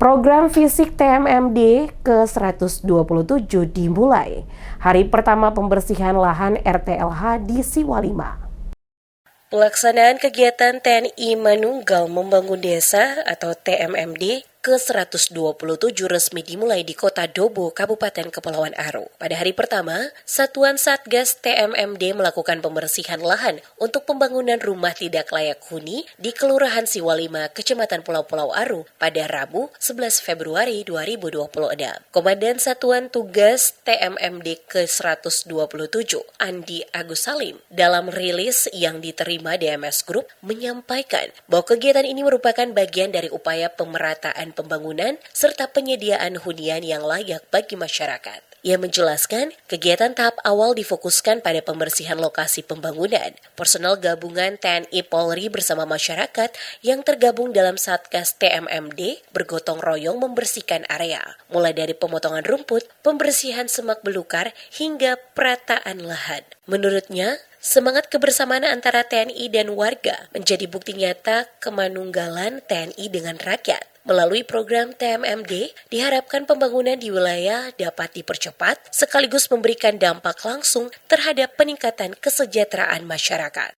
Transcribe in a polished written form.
Program fisik TMMD ke-127 dimulai. Hari pertama pembersihan lahan RTLH di Siwalima. Pelaksanaan kegiatan TNI Manunggal Membangun Desa atau TMMD ke-127 resmi dimulai di Kota Dobo, Kabupaten Kepulauan Aru. Pada hari pertama, Satuan Satgas TMMD melakukan pembersihan lahan untuk pembangunan rumah tidak layak huni di Kelurahan Siwalima, Kecamatan Pulau-Pulau Aru pada Rabu 11 Februari 2026. Komandan Satuan Tugas TMMD ke-127, Andi Agus Salim, dalam rilis yang diterima DMS Group menyampaikan bahwa kegiatan ini merupakan bagian dari upaya pemerataan pembangunan serta penyediaan hunian yang layak bagi masyarakat. Ia menjelaskan, kegiatan tahap awal difokuskan pada pembersihan lokasi pembangunan. Personel gabungan TNI Polri bersama masyarakat yang tergabung dalam Satgas TMMD bergotong royong membersihkan area, mulai dari pemotongan rumput, pembersihan semak belukar, hingga perataan lahan. Menurutnya, semangat kebersamaan antara TNI dan warga menjadi bukti nyata kemanunggalan TNI dengan rakyat. Melalui program TMMD, diharapkan pembangunan di wilayah dapat dipercepat sekaligus memberikan dampak langsung terhadap peningkatan kesejahteraan masyarakat.